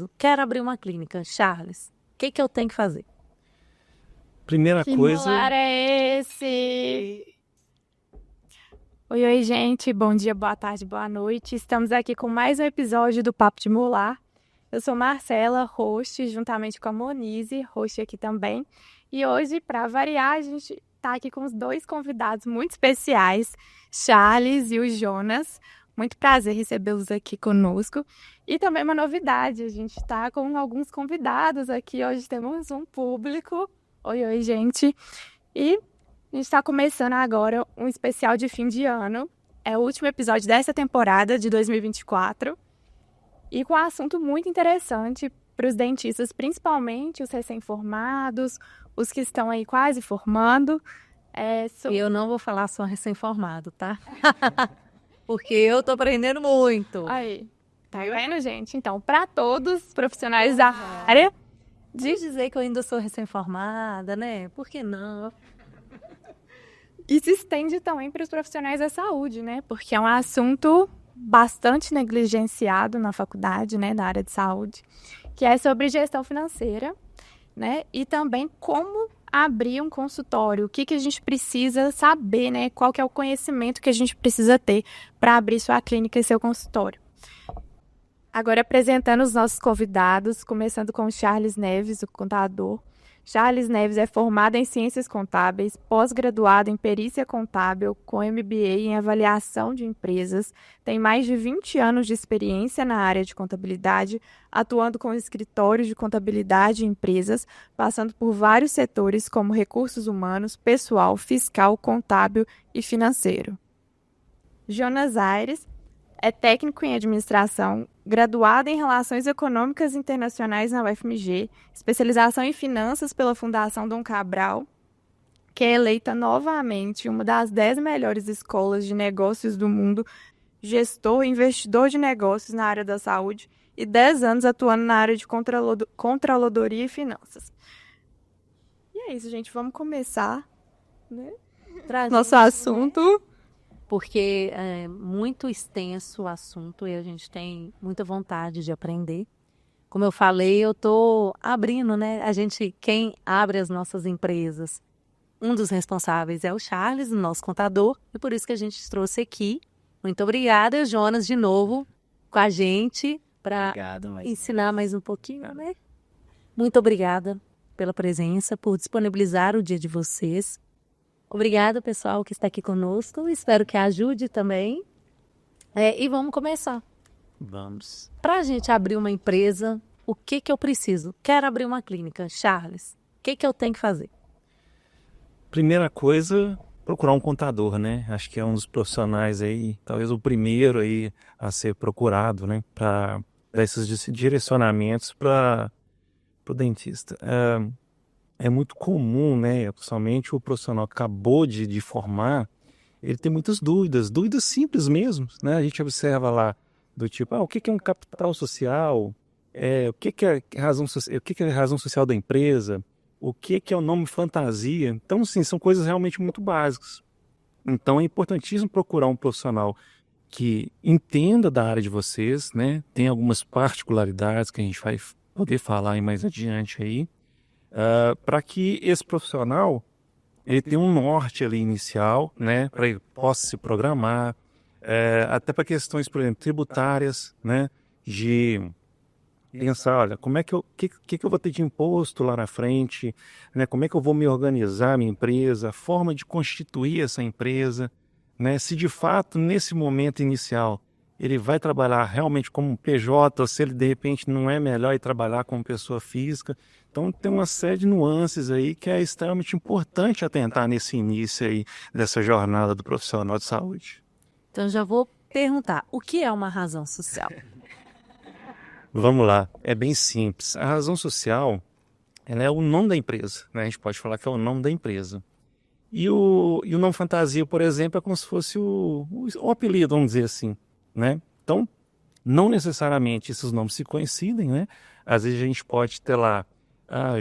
preciso? Quero abrir uma clínica. Charles, o que eu tenho que fazer? Primeira Que coisa, celular é esse? Oi, gente. Bom dia, boa tarde, boa noite. Estamos aqui com mais um episódio do Papo de Molar. Eu sou Marcela, host, juntamente com a Monize, host aqui também. E hoje, para variar, a gente está aqui com os dois convidados muito especiais, Charles e o Jonas. Muito prazer recebê-los aqui conosco. E também uma novidade, a gente está com alguns convidados aqui. Hoje temos um público. Oi, gente. E a gente está começando agora um especial de fim de ano. É o último episódio dessa temporada de 2024. E com um assunto muito interessante para os dentistas, principalmente os recém-formados, os que estão aí quase formando. Eu não vou falar só recém-formado, tá? Porque eu tô aprendendo muito. Aí, tá vendo, gente? Então, para todos os profissionais da área, De dizer que eu ainda sou recém-formada, né? Por que não? e se estende também para os profissionais da saúde, né? Porque é um assunto bastante negligenciado na faculdade, né, da área de saúde, que é sobre gestão financeira, né? E também como abrir um consultório, o que a gente precisa saber, né? Qual que é o conhecimento que a gente precisa ter para abrir sua clínica e seu consultório. Agora apresentando os nossos convidados, começando com o Charles Neves, o contador. Charles Neves é formado em Ciências Contábeis, pós-graduado em Perícia Contábil, com MBA em Avaliação de Empresas, tem mais de 20 anos de experiência na área de contabilidade, atuando com escritórios de contabilidade em empresas, passando por vários setores como recursos humanos, pessoal, fiscal, contábil e financeiro. Jonas Aires é técnico em administração, graduado em Relações Econômicas Internacionais na UFMG, especialização em finanças pela Fundação Dom Cabral, que é eleita novamente uma das 10 melhores escolas de negócios do mundo, gestor e investidor de negócios na área da saúde e 10 anos atuando na área de controladoria e finanças. E é isso, gente. Vamos começar, né? Nosso assunto. Porque é muito extenso o assunto e a gente tem muita vontade de aprender. Como eu falei, eu estou abrindo, né? Quem abre as nossas empresas, um dos responsáveis é o Charles, o nosso contador, e por isso que a gente trouxe aqui. Muito obrigada, Jonas, de novo com a gente para ensinar mais um pouquinho, né? Muito obrigada pela presença, por disponibilizar o dia de vocês. Obrigada, pessoal, que está aqui conosco. Espero que ajude também. E vamos começar. vamos. Para a gente abrir uma empresa, o que eu preciso? Quero abrir uma clínica. Charles, o que eu tenho que fazer? Primeira coisa, procurar um contador, né? Acho que é um dos profissionais aí, talvez o primeiro aí a ser procurado, né? Para dar esses direcionamentos para o dentista. É muito comum, né? Principalmente o profissional que acabou de formar, ele tem muitas dúvidas simples mesmo, né? A gente observa lá do tipo, o que é um capital social? O que é razão social? O que é a razão social da empresa? O que é o nome fantasia? Então, sim, são coisas realmente muito básicas. Então, é importantíssimo procurar um profissional que entenda da área de vocês, né? Tem algumas particularidades que a gente vai poder falar aí mais adiante aí. Para que esse profissional ele tenha um norte ali inicial, né, para ele possa se programar, até para questões, por exemplo, tributárias, né, de pensar, olha, como é que que eu vou ter de imposto lá na frente, né, como é que eu vou me organizar minha empresa, a forma de constituir essa empresa, né, se de fato nesse momento inicial ele vai trabalhar realmente como um PJ ou se ele de repente não é melhor ir trabalhar como pessoa física. Então tem uma série de nuances aí que é extremamente importante atentar nesse início aí dessa jornada do profissional de saúde. Então já vou perguntar, o que é uma razão social? Vamos lá, é bem simples. A razão social, ela é o nome da empresa, né? A gente pode falar que é o nome da empresa. E o nome fantasia, por exemplo, é como se fosse o apelido, vamos dizer assim, né? Então, não necessariamente esses nomes se coincidem, né? Às vezes a gente pode ter lá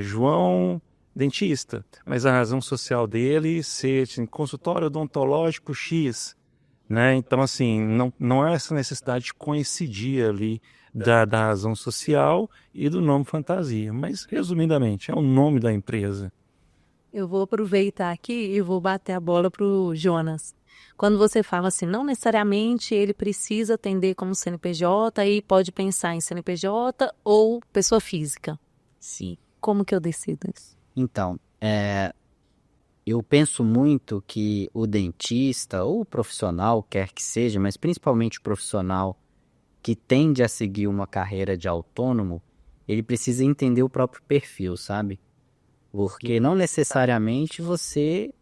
João dentista, mas a razão social dele ser assim, consultório odontológico X, né? Então, assim, não há essa necessidade de coincidir ali da razão social e do nome fantasia. Mas, resumidamente, é o nome da empresa. Eu vou aproveitar aqui e vou bater a bola para o Jonas. Quando você fala assim, não necessariamente ele precisa atender como CNPJ e pode pensar em CNPJ ou pessoa física. Sim. Como que eu decido isso? Então, eu penso muito que o dentista ou o profissional, quer que seja, mas principalmente o profissional que tende a seguir uma carreira de autônomo, ele precisa entender o próprio perfil, sabe? Porque não necessariamente você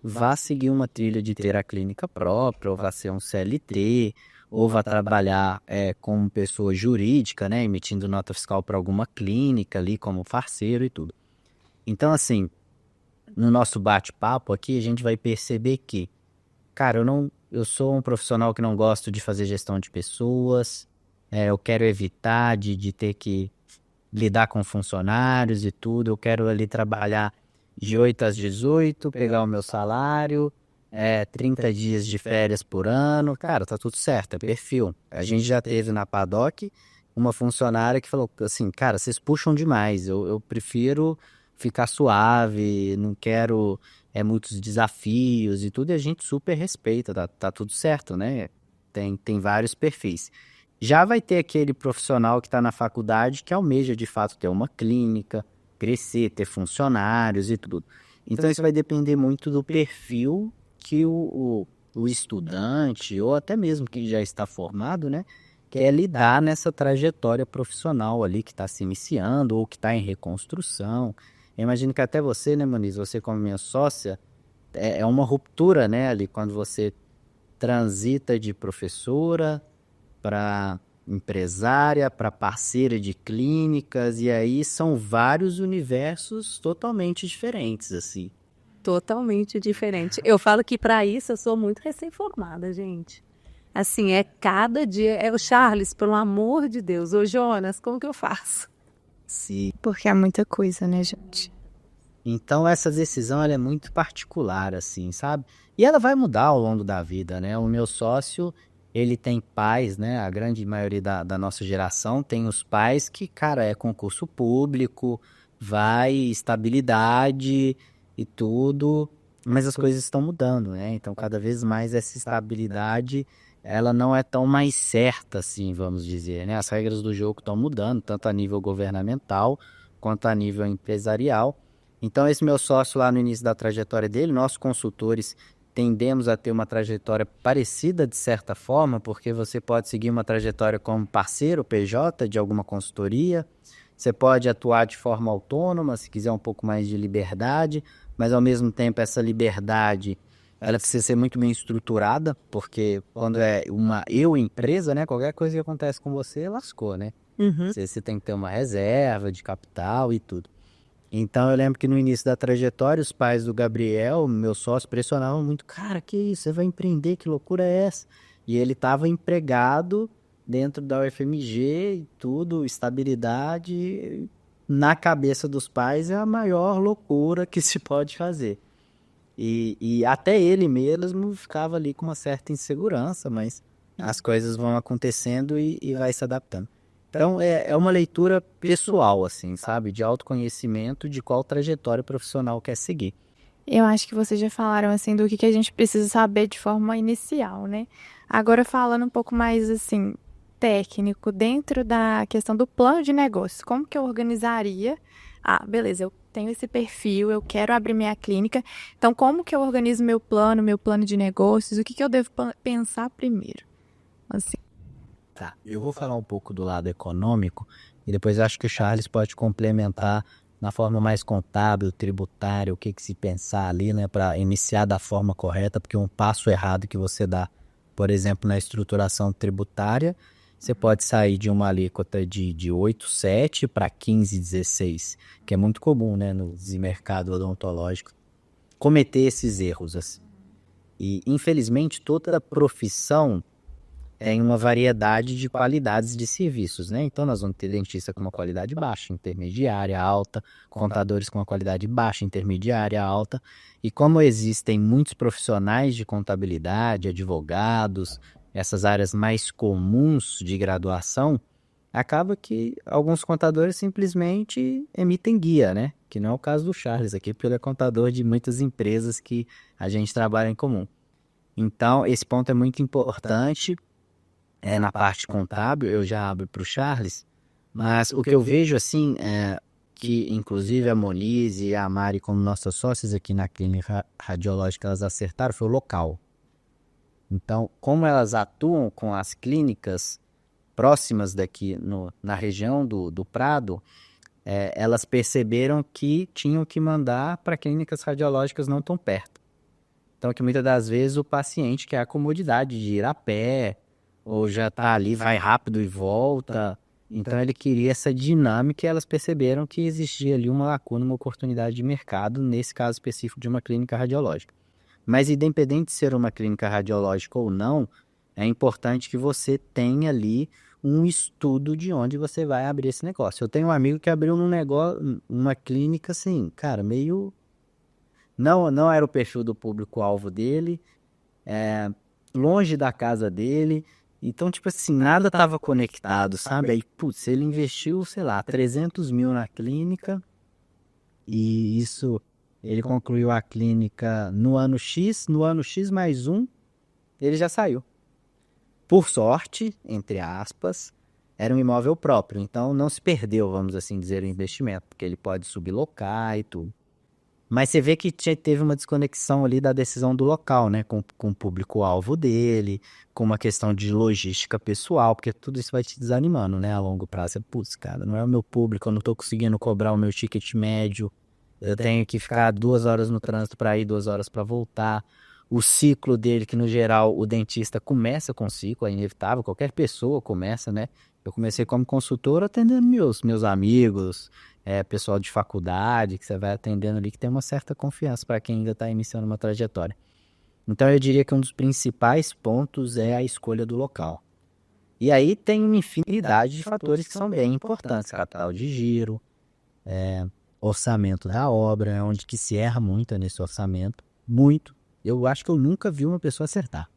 vá seguir uma trilha de ter a clínica própria, ou vá ser um CLT, ou vá trabalhar como pessoa jurídica, né, emitindo nota fiscal para alguma clínica ali, como parceiro e tudo. Então, assim, no nosso bate-papo aqui, a gente vai perceber que, cara, eu sou um profissional que não gosto de fazer gestão de pessoas, eu quero evitar de ter que lidar com funcionários e tudo, eu quero ali trabalhar de 8 às 18, pegar o meu salário, 30 dias de férias por ano, cara, tá tudo certo, é perfil. A gente já teve na Paddock uma funcionária que falou assim, cara, vocês puxam demais, eu prefiro ficar suave, não quero muitos desafios e tudo, e a gente super respeita, tá tudo certo, né? Tem vários perfis. Já vai ter aquele profissional que está na faculdade que almeja de fato ter uma clínica, crescer, ter funcionários e tudo. Então isso vai depender muito do perfil que o estudante, ou até mesmo que já está formado, né, quer lidar nessa trajetória profissional ali que está se iniciando ou que está em reconstrução. Eu imagino que até você, né, Moniz, você como minha sócia, é uma ruptura, né, ali quando você transita de professora para empresária, para parceira de clínicas, e aí são vários universos totalmente diferentes, assim. Totalmente diferente. Eu falo que para isso eu sou muito recém-formada, gente. Assim, cada dia. O Charles, pelo amor de Deus. Ô, Jonas, como que eu faço? Sim. Porque é muita coisa, né, gente? Então essa decisão ela é muito particular, assim, sabe? E ela vai mudar ao longo da vida, né? O meu sócio, ele tem pais, né? A grande maioria da nossa geração tem os pais que, cara, é concurso público, vai, estabilidade e tudo, mas as coisas estão mudando, né? Então, cada vez mais essa estabilidade, ela não é tão mais certa, assim, vamos dizer, né? As regras do jogo estão mudando, tanto a nível governamental quanto a nível empresarial. Então, esse meu sócio lá no início da trajetória dele, nós consultores tendemos a ter uma trajetória parecida de certa forma, porque você pode seguir uma trajetória como parceiro, PJ, de alguma consultoria, você pode atuar de forma autônoma, se quiser um pouco mais de liberdade, mas ao mesmo tempo essa liberdade, ela precisa ser muito bem estruturada, porque quando é uma empresa, né, qualquer coisa que acontece com você, lascou, né? Uhum. Você tem que ter uma reserva de capital e tudo. Então eu lembro que no início da trajetória, os pais do Gabriel, meu sócio, pressionavam muito, cara, que isso, você vai empreender, que loucura é essa? E ele estava empregado dentro da UFMG e tudo, estabilidade, na cabeça dos pais é a maior loucura que se pode fazer. E até ele mesmo ficava ali com uma certa insegurança, mas as coisas vão acontecendo e vai se adaptando. Então, é uma leitura pessoal, assim, sabe? De autoconhecimento de qual trajetória profissional quer seguir. Eu acho que vocês já falaram, assim, do que a gente precisa saber de forma inicial, né? Agora, falando um pouco mais, assim, técnico, dentro da questão do plano de negócio, como que eu organizaria? Ah, beleza, eu tenho esse perfil, eu quero abrir minha clínica, então como que eu organizo meu plano de negócios? O que eu devo pensar primeiro? Assim. Tá, eu vou falar um pouco do lado econômico e depois acho que o Charles pode complementar na forma mais contábil, tributária, o que se pensar ali, né, para iniciar da forma correta, porque um passo errado que você dá, por exemplo, na estruturação tributária, você pode sair de uma alíquota de 8,7 para 15,16, que é muito comum, né, no mercado odontológico, cometer esses erros, assim. E, infelizmente, toda profissão em uma variedade de qualidades de serviços, né? Então, nós vamos ter dentista com uma qualidade baixa, intermediária, alta, contadores com uma qualidade baixa, intermediária, alta. E como existem muitos profissionais de contabilidade, advogados, essas áreas mais comuns de graduação, acaba que alguns contadores simplesmente emitem guia, né? Que não é o caso do Charles aqui, porque ele é contador de muitas empresas que a gente trabalha em comum. Então, esse ponto é muito importante. Na parte contábil, eu já abro para o Charles, mas o que eu vejo assim é que, inclusive, a Monize e a Mari, como nossas sócias aqui na clínica radiológica, elas acertaram, foi o local. Então, como elas atuam com as clínicas próximas daqui na região do Prado, elas perceberam que tinham que mandar para clínicas radiológicas não tão perto. Então, que muitas das vezes o paciente quer a comodidade de ir a pé, ou já está ali, vai rápido e volta. Então, ele queria essa dinâmica e elas perceberam que existia ali uma lacuna, uma oportunidade de mercado, nesse caso específico de uma clínica radiológica. Mas, independente de ser uma clínica radiológica ou não, é importante que você tenha ali um estudo de onde você vai abrir esse negócio. Eu tenho um amigo que abriu uma clínica assim, cara, meio... Não era o perfil do público-alvo dele, longe da casa dele. Então, tipo assim, nada estava conectado, sabe? Aí, putz, ele investiu, sei lá, 300 mil na clínica e ele concluiu a clínica no ano X mais um, ele já saiu. Por sorte, entre aspas, era um imóvel próprio, então não se perdeu, vamos assim dizer, o investimento, porque ele pode sublocar e tudo. Mas você vê que teve uma desconexão ali da decisão do local, né? Com o público-alvo dele, com uma questão de logística pessoal, porque tudo isso vai te desanimando, né? A longo prazo. Putz, cara, não é o meu público, eu não tô conseguindo cobrar o meu ticket médio, eu tenho que ficar 2 horas no trânsito para ir, 2 horas para voltar. O ciclo dele, que no geral o dentista começa com ciclo, é inevitável, qualquer pessoa começa, né? Eu comecei como consultor atendendo meus amigos, pessoal de faculdade, que você vai atendendo ali, que tem uma certa confiança para quem ainda está iniciando uma trajetória. Então eu diria que um dos principais pontos é a escolha do local. E aí tem uma infinidade de fatores que são bem importantes, capital de giro, orçamento da obra, onde que se erra muito nesse orçamento, muito. Eu acho que eu nunca vi uma pessoa acertar,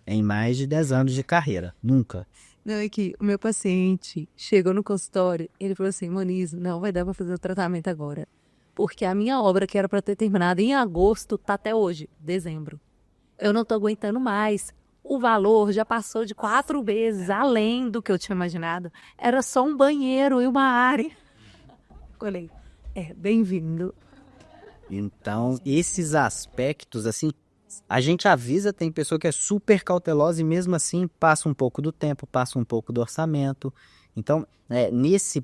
em mais de 10 anos de carreira, nunca. Não, é que o meu paciente chegou no consultório, ele falou assim, Monize, não vai dar para fazer o tratamento agora, porque a minha obra que era para ter terminado em agosto tá até hoje, dezembro. Eu não tô aguentando mais. O valor já passou de 4 vezes além do que eu tinha imaginado. Era só um banheiro e uma área. Falei, bem-vindo. Então, esses aspectos, assim, a gente avisa, tem pessoa que é super cautelosa e mesmo assim passa um pouco do tempo, passa um pouco do orçamento. Então, nesse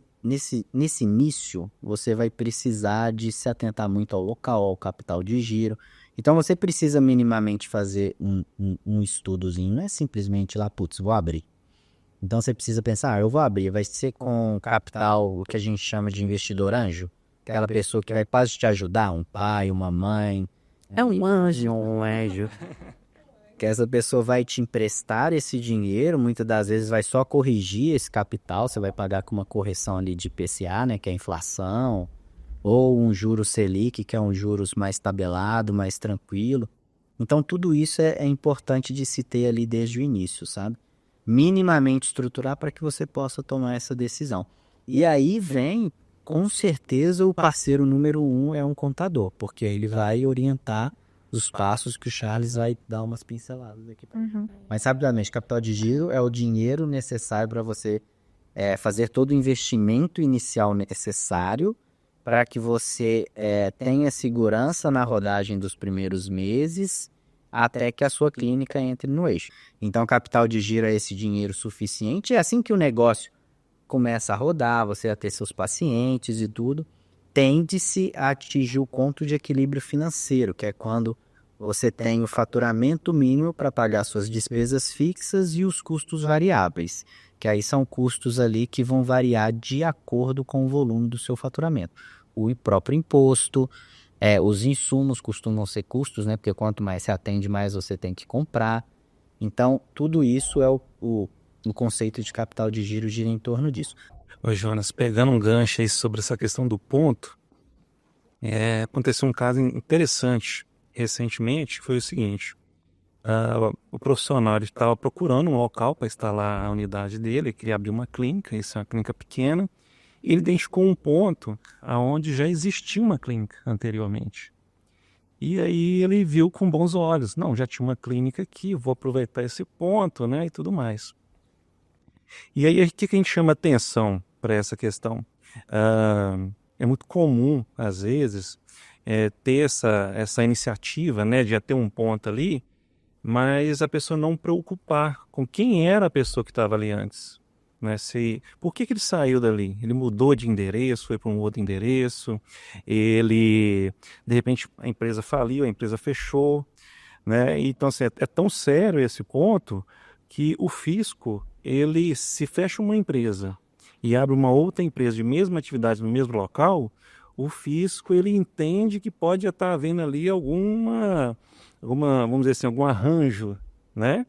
início, você vai precisar de se atentar muito ao local, ao capital de giro. Então, você precisa minimamente fazer um estudozinho, não é simplesmente lá, putz, vou abrir. Então, você precisa pensar, eu vou abrir, vai ser com capital, o que a gente chama de investidor anjo, aquela pessoa que vai quase te ajudar, um pai, uma mãe. É um anjo. Um anjo. Que essa pessoa vai te emprestar esse dinheiro, muitas das vezes vai só corrigir esse capital, você vai pagar com uma correção ali de IPCA, né, que é a inflação, ou um juros Selic, que é um juros mais tabelado, mais tranquilo. Então, tudo isso é importante de se ter ali desde o início, sabe? Minimamente estruturar para que você possa tomar essa decisão. E aí vem, com certeza, o parceiro número 1 é um contador, porque ele vai orientar os passos que o Charles vai dar umas pinceladas aqui. Mas, rapidamente, capital de giro é o dinheiro necessário para você fazer todo o investimento inicial necessário para que você tenha segurança na rodagem dos primeiros meses até que a sua clínica entre no eixo. Então, capital de giro é esse dinheiro suficiente. É assim que o negócio começa a rodar, você a ter seus pacientes e tudo, tende-se a atingir o ponto de equilíbrio financeiro, que é quando você tem o faturamento mínimo para pagar suas despesas fixas e os custos variáveis, que aí são custos ali que vão variar de acordo com o volume do seu faturamento. O próprio imposto, os insumos costumam ser custos, né? Porque quanto mais você atende, mais você tem que comprar. Então, tudo isso é o conceito de capital de giro gira em torno disso. Ô Jonas, pegando um gancho aí sobre essa questão do ponto, aconteceu um caso interessante recentemente, foi o seguinte, O profissional estava procurando um local para instalar a unidade dele, ele queria abrir uma clínica, isso é uma clínica pequena, e ele identificou um ponto onde já existia uma clínica anteriormente. E aí ele viu com bons olhos, não, já tinha uma clínica aqui, vou aproveitar esse ponto, né, e tudo mais. E aí o que a gente chama atenção para essa questão? É muito comum, às vezes, ter essa iniciativa, né, de já ter um ponto ali, mas a pessoa não preocupar com quem era a pessoa que estava ali antes. Né? Por que ele saiu dali? Ele mudou de endereço, foi para um outro endereço, de repente a empresa faliu, a empresa fechou. Né? Então, assim, é tão sério esse ponto que o fisco, ele se fecha uma empresa e abre uma outra empresa de mesma atividade no mesmo local, o fisco ele entende que pode estar havendo ali vamos dizer assim, algum arranjo, né?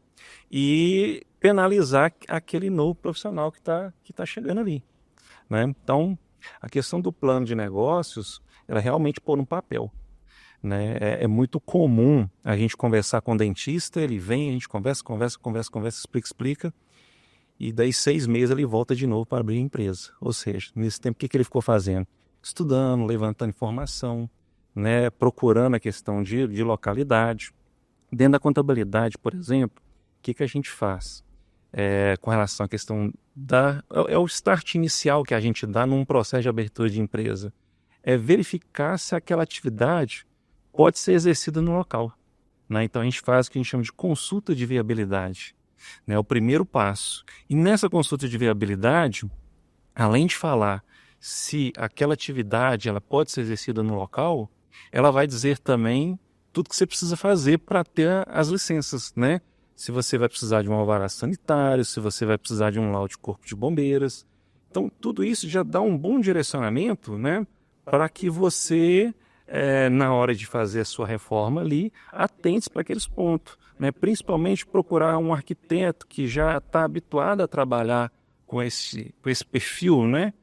E penalizar aquele novo profissional que tá chegando ali, né? Então, a questão do plano de negócios, ela realmente pôr no papel, né? É muito comum a gente conversar com o dentista, ele vem, a gente conversa, explica, e daí 6 meses ele volta de novo para abrir a empresa. Ou seja, nesse tempo, o que ele ficou fazendo? Estudando, levantando informação, né? Procurando a questão de localidade. Dentro da contabilidade, por exemplo, o que a gente faz com relação à questão é o start inicial que a gente dá num processo de abertura de empresa. É verificar se aquela atividade pode ser exercida no local. Né? Então a gente faz o que a gente chama de consulta de viabilidade. Né? É o primeiro passo. E nessa consulta de viabilidade, além de falar se aquela atividade ela pode ser exercida no local, ela vai dizer também tudo que você precisa fazer para ter as licenças, né? Se você vai precisar de um alvará sanitário, se você vai precisar de um laudo de corpo de bombeiras. Então, tudo isso já dá um bom direcionamento, né? Para que você, na hora de fazer a sua reforma ali, atente para aqueles pontos. Né? Principalmente procurar um arquiteto que já está habituado a trabalhar com esse perfil, né?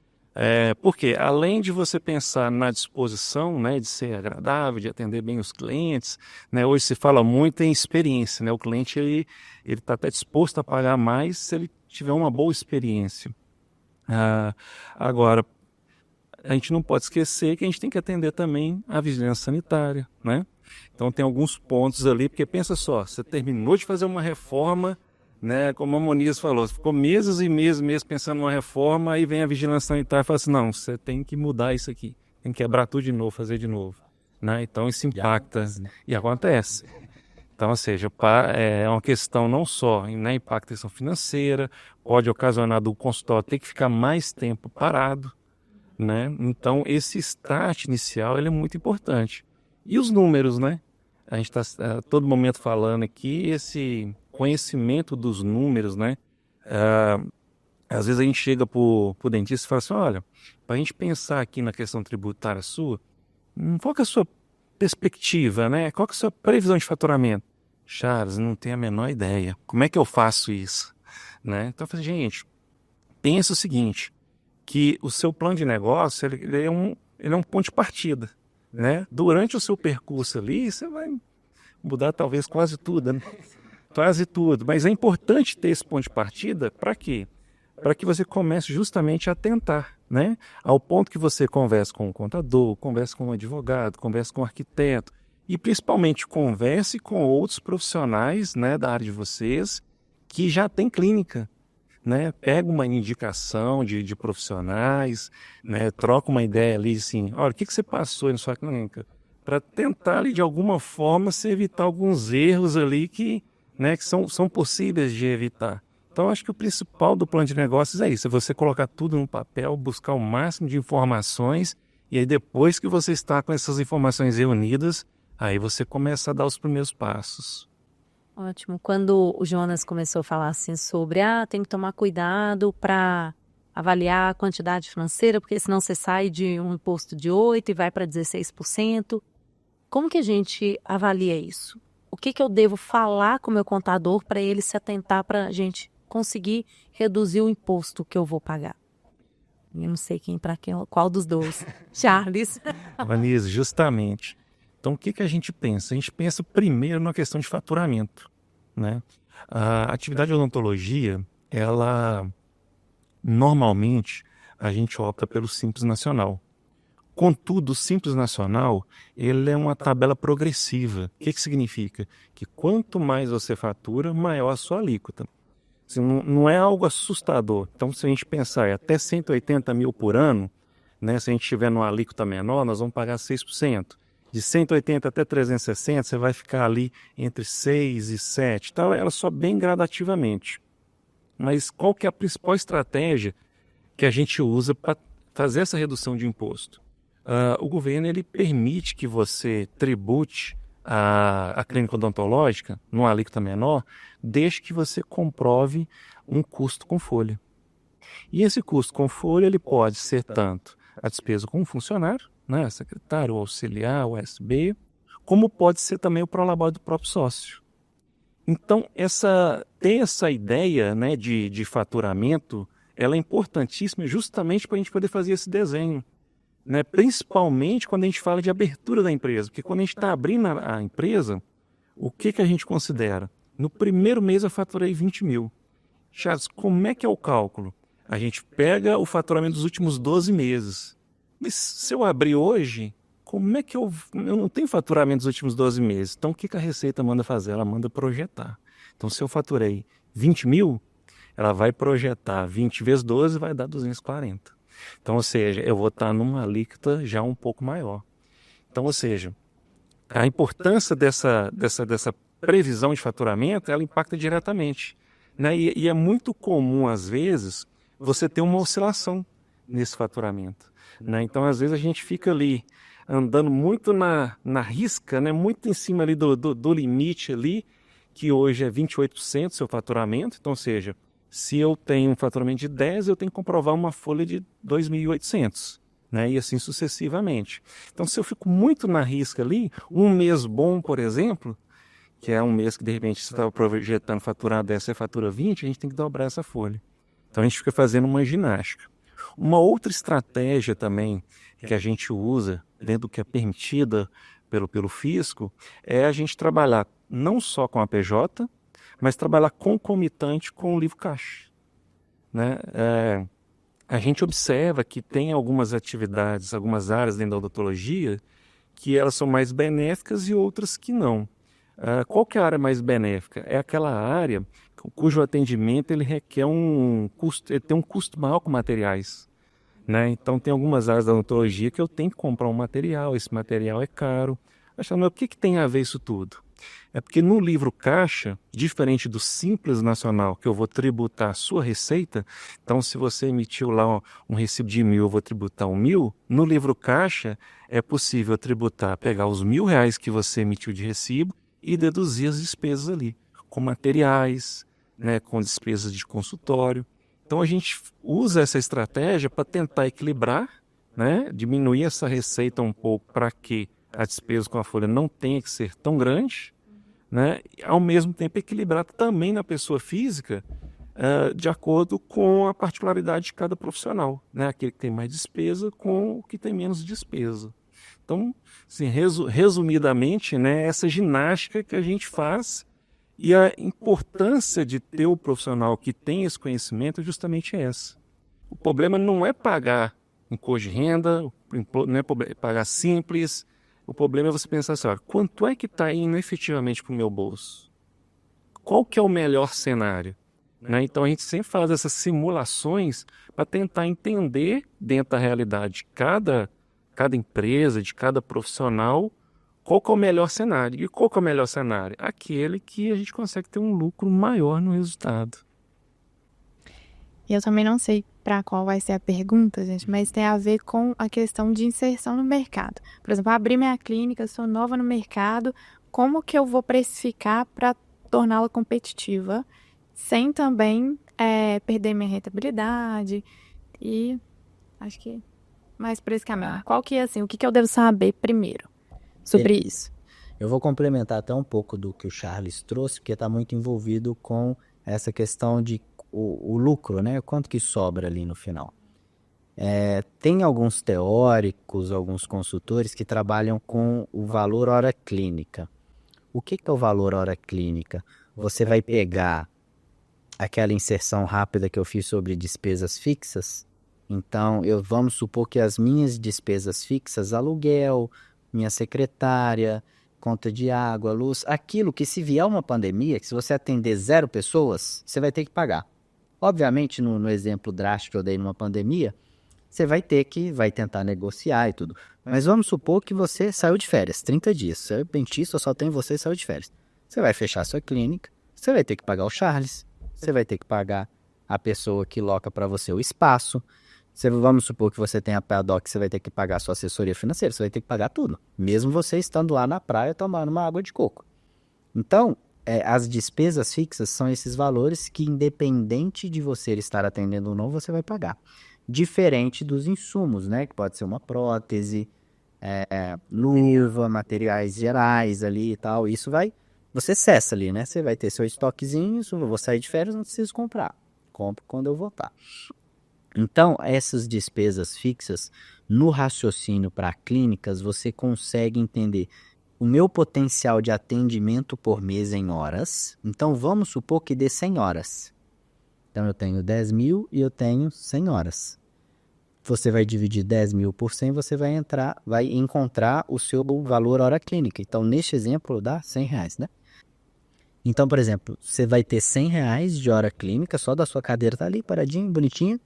Porque além de você pensar na disposição, né, de ser agradável, de atender bem os clientes, né, hoje se fala muito em experiência, né, o cliente ele está até disposto a pagar mais se ele tiver uma boa experiência. Agora, a gente não pode esquecer que a gente tem que atender também a vigilância sanitária, né? Então tem alguns pontos ali, porque pensa só, você terminou de fazer uma reforma, né, como a Moniz falou, ficou meses e meses pensando numa reforma, aí vem a vigilância sanitária e fala assim, não, você tem que mudar isso aqui, tem que quebrar tudo de novo, fazer de novo. Né? Então isso impacta, e acontece. Então, ou seja, é uma questão não só, né, impacta a questão financeira, pode ocasionar do consultório ter que ficar mais tempo parado, né? Então esse start inicial ele é muito importante. E os números, né? A gente está a todo momento falando aqui, esse conhecimento dos números, né? Às vezes a gente chega para o dentista e fala assim, olha, para a gente pensar aqui na questão tributária sua, qual que é a sua perspectiva, né? Qual que é a sua previsão de faturamento? Charles, não tenho a menor ideia. Como é que eu faço isso? Né? Então eu falei, gente, pensa o seguinte, que o seu plano de negócio ele é um ponto de partida. Né? Durante o seu percurso ali, você vai mudar talvez quase tudo, né? Quase tudo. Mas é importante ter esse ponto de partida para quê? Para que você comece justamente a tentar, né? Ao ponto que você converse com um contador, converse com um advogado, converse com um arquiteto e principalmente converse com outros profissionais, né, da área de vocês que já tem clínica. Né? Pega uma indicação de profissionais, né? Troca uma ideia ali assim, olha, o que você passou na sua clínica? Para tentar ali, de alguma forma se evitar alguns erros ali que, né, que são possíveis de evitar. Então acho que o principal do plano de negócios é isso, é você colocar tudo no papel, buscar o máximo de informações e aí depois que você está com essas informações reunidas, aí você começa a dar os primeiros passos. Ótimo. Quando o Jonas começou a falar assim sobre, tem que tomar cuidado para avaliar a quantidade financeira, porque senão você sai de um imposto de 8% e vai para 16%. Como que a gente avalia isso? O que eu devo falar com o meu contador para ele se atentar para a gente conseguir reduzir o imposto que eu vou pagar? Eu não sei qual dos dois. Charles. Vanessa, justamente. Então, o que a gente pensa? A gente pensa primeiro na questão de faturamento. né? A atividade de odontologia, ela normalmente a gente opta pelo Simples Nacional. Contudo, o Simples Nacional, ele é uma tabela progressiva. O que significa? Que quanto mais você fatura, maior a sua alíquota. Assim, não é algo assustador. Então, se a gente pensar até 180 mil por ano, né, se a gente estiver numa alíquota menor, nós vamos pagar 6%. De 180 até 360, você vai ficar ali entre 6 e 7. Então, ela sobe bem gradativamente. Mas qual que é a principal estratégia que a gente usa para fazer essa redução de imposto? O governo ele permite que você tribute a clínica odontológica numa alíquota menor, desde que você comprove um custo com folha. E esse custo com folha ele pode ser tanto a despesa com um funcionário, né, secretário, auxiliar, USB, como pode ser também o prolabore do próprio sócio. Então, ter essa ideia, né, de faturamento, ela é importantíssima justamente para a gente poder fazer esse desenho. Né? Principalmente quando a gente fala de abertura da empresa, porque quando a gente está abrindo a empresa, o que a gente considera? No primeiro mês eu faturei 20 mil. Charles, como é que é o cálculo? A gente pega o faturamento dos últimos 12 meses. Mas se eu abrir hoje, como é que eu não tenho faturamento dos últimos 12 meses? Então o que a Receita manda fazer? Ela manda projetar. Então se eu faturei 20 mil, ela vai projetar 20 vezes 12 vai dar 240. Então, ou seja, eu vou estar numa alíquota já um pouco maior. Então, ou seja, a importância dessa previsão de faturamento, ela impacta diretamente. Né? E é muito comum, às vezes, você ter uma oscilação nesse faturamento. Né? Então, às vezes, a gente fica ali andando muito na risca, né? Muito em cima ali do limite ali, que hoje é 28% do seu faturamento. Então, ou seja, se eu tenho um faturamento de 10, eu tenho que comprovar uma folha de 2.800, né? E assim sucessivamente. Então, se eu fico muito na risca ali, um mês bom, por exemplo, que é um mês que de repente você estava projetando faturar 10, você fatura 20, a gente tem que dobrar essa folha. Então, a gente fica fazendo uma ginástica. Uma outra estratégia também que a gente usa, dentro do que é permitida pelo fisco, é a gente trabalhar não só com a PJ, mas trabalhar concomitante com o livro caixa. Né? A gente observa que tem algumas atividades, algumas áreas dentro da odontologia que elas são mais benéficas e outras que não. Qual que é a área mais benéfica? É aquela área cujo atendimento ele requer ele tem um custo maior com materiais. Né? Então tem algumas áreas da odontologia que eu tenho que comprar um material, esse material é caro. Mas o que tem a ver isso tudo? É porque no livro caixa, diferente do Simples Nacional, que eu vou tributar a sua receita, então se você emitiu lá um recibo de 1.000, eu vou tributar 1.000, no livro caixa é possível tributar, pegar os R$1.000 que você emitiu de recibo e deduzir as despesas ali, com materiais, né, com despesas de consultório. Então a gente usa essa estratégia para tentar equilibrar, né, diminuir essa receita um pouco para que a despesa com a folha não tenha que ser tão grande, né? E, ao mesmo tempo equilibrar também na pessoa física de acordo com a particularidade de cada profissional, né? Aquele que tem mais despesa com o que tem menos despesa. Então, assim, resumidamente, né, essa ginástica que a gente faz e a importância de ter o profissional que tem esse conhecimento é justamente essa. O problema não é pagar imposto de renda, não é pagar simples. O problema é você pensar assim, ó, quanto é que está indo efetivamente para o meu bolso? Qual que é o melhor cenário? Né? Então a gente sempre faz essas simulações para tentar entender dentro da realidade de cada empresa, de cada profissional, qual que é o melhor cenário. E qual que é o melhor cenário? Aquele que a gente consegue ter um lucro maior no resultado. E eu também não sei para qual vai ser a pergunta, gente, mas tem a ver com a questão de inserção no mercado. Por exemplo, abri minha clínica, sou nova no mercado, como que eu vou precificar para torná-la competitiva, sem também perder minha rentabilidade? E acho que mais por esse caminho. Qual que é, assim, o que eu devo saber primeiro sobre isso? Eu vou complementar até um pouco do que o Charles trouxe, porque está muito envolvido com essa questão de o lucro, né? Quanto que sobra ali no final. Tem alguns teóricos, alguns consultores que trabalham com o valor hora clínica. O que é o valor hora clínica? você vai pegar aquela inserção rápida que eu fiz sobre despesas fixas. Então, vamos supor que as minhas despesas fixas, aluguel, minha secretária, conta de água, luz, aquilo que se vier uma pandemia, que se você atender 0 pessoas, você vai ter que pagar. Obviamente, no exemplo drástico que eu dei numa pandemia, você vai tentar negociar e tudo. Mas vamos supor que você saiu de férias, 30 dias. Você é dentista, só tem você e saiu de férias. Você vai fechar sua clínica, você vai ter que pagar o Charles, você vai ter que pagar a pessoa que loca para você o espaço. Vamos supor que você tem a Padoc, você vai ter que pagar a sua assessoria financeira, você vai ter que pagar tudo. Mesmo você estando lá na praia tomando uma água de coco. Então, as despesas fixas são esses valores que, independente de você estar atendendo ou não, você vai pagar. Diferente dos insumos, né? Que pode ser uma prótese, luva, materiais gerais ali e tal. Isso você cessa ali, né? Você vai ter seu estoquezinho, eu vou sair de férias, não preciso comprar. Compro quando eu voltar. Então, essas despesas fixas, no raciocínio para clínicas, você consegue entender o meu potencial de atendimento por mês em horas. Então, vamos supor que dê 100 horas. Então, eu tenho 10 mil e eu tenho 100 horas. Você vai dividir 10 mil por 100, você vai encontrar o seu valor hora clínica. Então, neste exemplo, dá R$100, né? Então, por exemplo, você vai ter R$100 de hora clínica, só da sua cadeira tá ali, paradinha, bonitinha,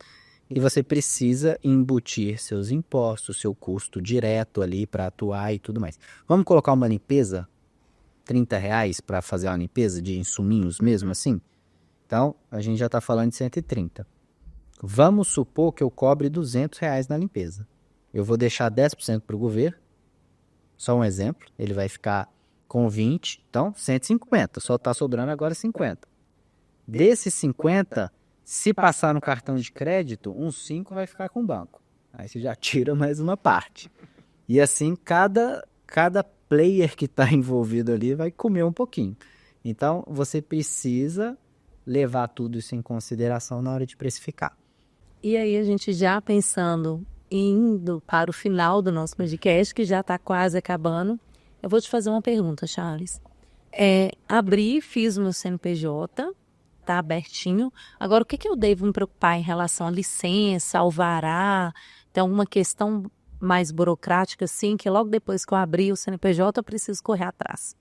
e você precisa embutir seus impostos, seu custo direto ali para atuar e tudo mais. Vamos colocar uma limpeza, R$30 para fazer uma limpeza de insuminhos mesmo assim? Então, a gente já está falando de 130. Vamos supor que eu cobre R$200 na limpeza. Eu vou deixar 10% para o governo, só um exemplo, ele vai ficar com 20, então 150, só está sobrando agora 50. Desses 50, se passar no cartão de crédito, uns 5 vai ficar com o banco. Aí você já tira mais uma parte. E assim, cada player que está envolvido ali vai comer um pouquinho. Então, você precisa levar tudo isso em consideração na hora de precificar. E aí, a gente já pensando, indo para o final do nosso podcast, que já está quase acabando, eu vou te fazer uma pergunta, Charles. Fiz o meu CNPJ, está abertinho. Agora, o que eu devo me preocupar em relação à licença, alvará? Tem alguma questão mais burocrática, assim, que logo depois que eu abrir o CNPJ, eu preciso correr atrás?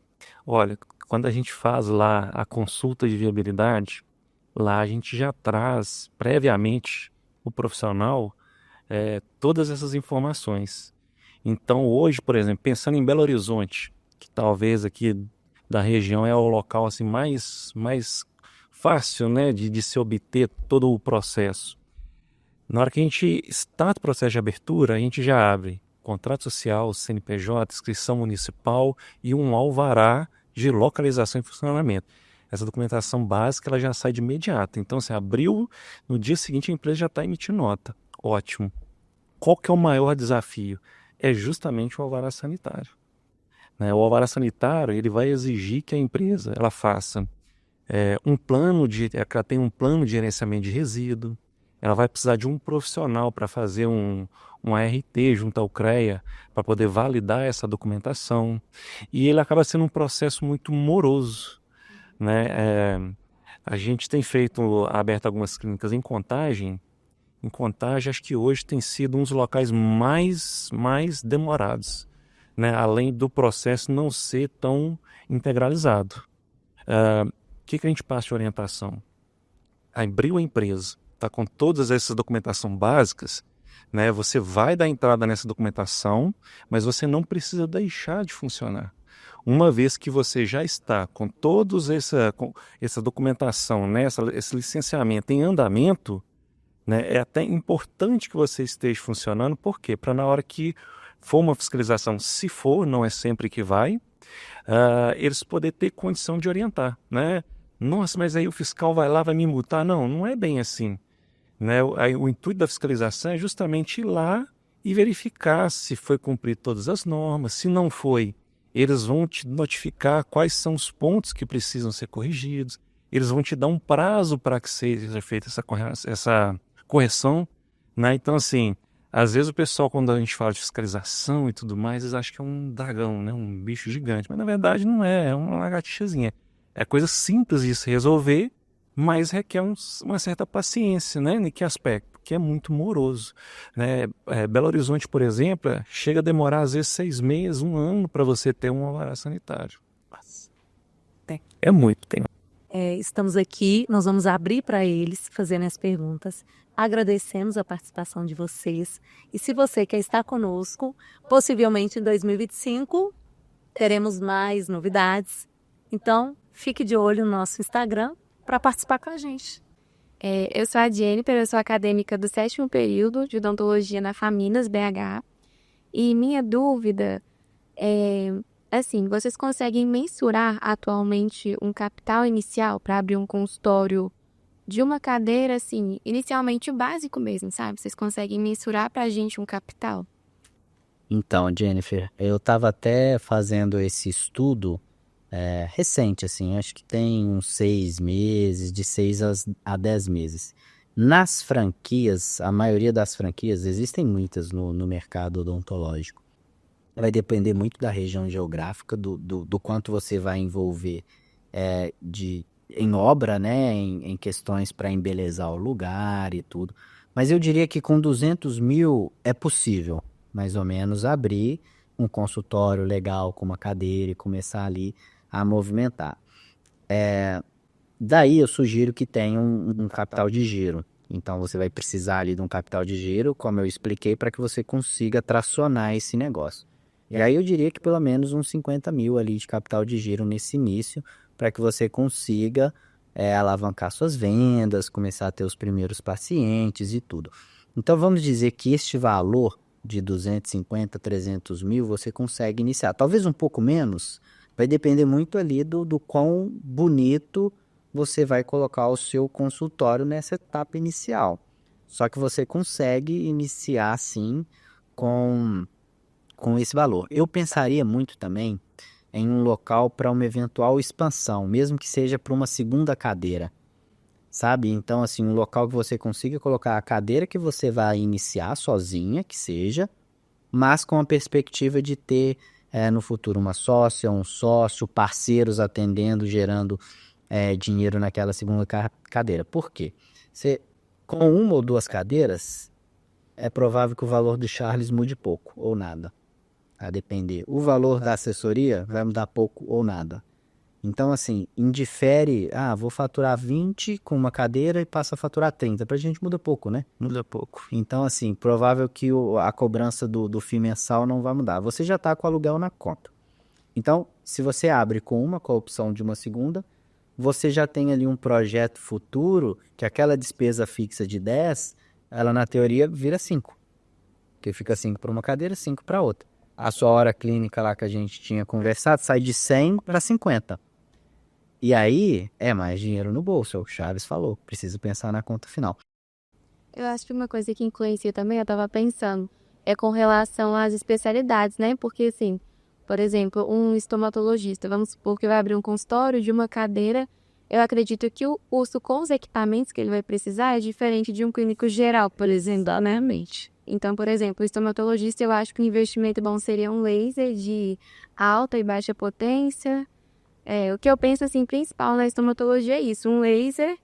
Olha, quando a gente faz lá a consulta de viabilidade, lá a gente já traz previamente o profissional todas essas informações. Então, hoje, por exemplo, pensando em Belo Horizonte, que talvez aqui da região é o local assim, mais fácil, né, de se obter todo o processo. Na hora que a gente starta o processo de abertura, a gente já abre contrato social, CNPJ, inscrição municipal e um alvará de localização e funcionamento. Essa documentação básica ela já sai de imediato. Então, você abriu, no dia seguinte a empresa já está emitindo nota. Ótimo. Qual que é o maior desafio? É justamente o alvará sanitário. O alvará sanitário ele vai exigir que a empresa ela faça ela tem um plano de gerenciamento de resíduo, ela vai precisar de um profissional para fazer um ART junto ao CREA para poder validar essa documentação. E ele acaba sendo um processo muito moroso, né? A gente tem aberto algumas clínicas em Contagem. Em Contagem, acho que hoje tem sido um dos locais mais demorados, né? Além do processo não ser tão integralizado. O que a gente passa de orientação? Abriu a empresa, está com todas essas documentação básicas, né? Você vai dar entrada nessa documentação, mas você não precisa deixar de funcionar. Uma vez que você já está com toda essa documentação, né? Esse licenciamento em andamento, né? É até importante que você esteja funcionando, por quê? Para na hora que for uma fiscalização, se for, não é sempre que vai, eles poderem ter condição de orientar, né? Nossa, mas aí o fiscal vai lá, vai me multar. Não é bem assim, né? O intuito da fiscalização é justamente ir lá e verificar se foi cumprir todas as normas. Se não foi, eles vão te notificar quais são os pontos que precisam ser corrigidos. Eles vão te dar um prazo para que seja feita essa correção, né? Então, assim, às vezes o pessoal, quando a gente fala de fiscalização e tudo mais, eles acham que é um dragão, né? Um bicho gigante. Mas, na verdade, não é. É uma lagartixazinha. É coisa simples de se resolver, mas requer uma certa paciência, né? Em que aspecto? Que é muito moroso, né? Belo Horizonte, por exemplo, chega a demorar às vezes 6 meses, 1 ano para você ter um alvará sanitário. É muito tempo. Estamos aqui, nós vamos abrir para eles, fazendo as perguntas. Agradecemos a participação de vocês. E se você quer estar conosco, possivelmente em 2025, teremos mais novidades. Então, fique de olho no nosso Instagram para participar com a gente. Eu sou a Jennifer, eu sou acadêmica do 7º período de odontologia na Faminas, BH. E minha dúvida é, assim, vocês conseguem mensurar atualmente um capital inicial para abrir um consultório de uma cadeira, assim, inicialmente o básico mesmo, sabe? Vocês conseguem mensurar para a gente um capital? Então, Jennifer, eu estava até fazendo esse estudo recente, assim, acho que tem uns 6 meses, de 6 a 10 meses. Nas franquias, a maioria das franquias, existem muitas no mercado odontológico. Vai depender muito da região geográfica, do quanto você vai envolver em obra, né, em questões para embelezar o lugar e tudo. Mas eu diria que com 200 mil é possível, mais ou menos, abrir um consultório legal com uma cadeira e começar ali a movimentar. Daí eu sugiro que tenha um capital de giro. Então você vai precisar ali de um capital de giro, como eu expliquei, para que você consiga tracionar esse negócio. E aí eu diria que pelo menos uns 50 mil ali de capital de giro nesse início, para que você consiga alavancar suas vendas, começar a ter os primeiros pacientes e tudo. Então vamos dizer que este valor de 250, 300 mil você consegue iniciar. Talvez um pouco menos, vai depender muito ali do quão bonito você vai colocar o seu consultório nessa etapa inicial. Só que você consegue iniciar, sim, com esse valor. Eu pensaria muito também em um local para uma eventual expansão, mesmo que seja para uma segunda cadeira, sabe? Então, assim, um local que você consiga colocar a cadeira que você vai iniciar sozinha, que seja, mas com a perspectiva de ter no futuro uma sócia, um sócio, parceiros atendendo, gerando dinheiro naquela segunda cadeira. Por quê? Com uma ou duas cadeiras, é provável que o valor do Charles mude pouco ou nada, a depender. O valor da assessoria vai mudar pouco ou nada. Então, assim, indifere, vou faturar 20 com uma cadeira e passo a faturar 30. Pra gente muda pouco, né? Muda pouco. Então, assim, provável que a cobrança do FII mensal não vai mudar. Você já está com o aluguel na conta. Então, se você abre com a opção de uma segunda, você já tem ali um projeto futuro que aquela despesa fixa de 10, ela na teoria vira 5. Porque fica 5 para uma cadeira, 5 para outra. A sua hora clínica lá que a gente tinha conversado sai de 100 para 50. E aí é mais dinheiro no bolso, é o que o Chaves falou. Preciso pensar na conta final. Eu acho que uma coisa que influencia também, eu estava pensando, é com relação às especialidades, né? Porque, assim, por exemplo, um estomatologista, vamos supor que vai abrir um consultório de uma cadeira, eu acredito que o custo com os equipamentos que ele vai precisar é diferente de um clínico geral, por exemplo, né? Então, por exemplo, o estomatologista, eu acho que o investimento bom seria um laser de alta e baixa potência. O que eu penso, assim, principal na estomatologia é isso, um laser,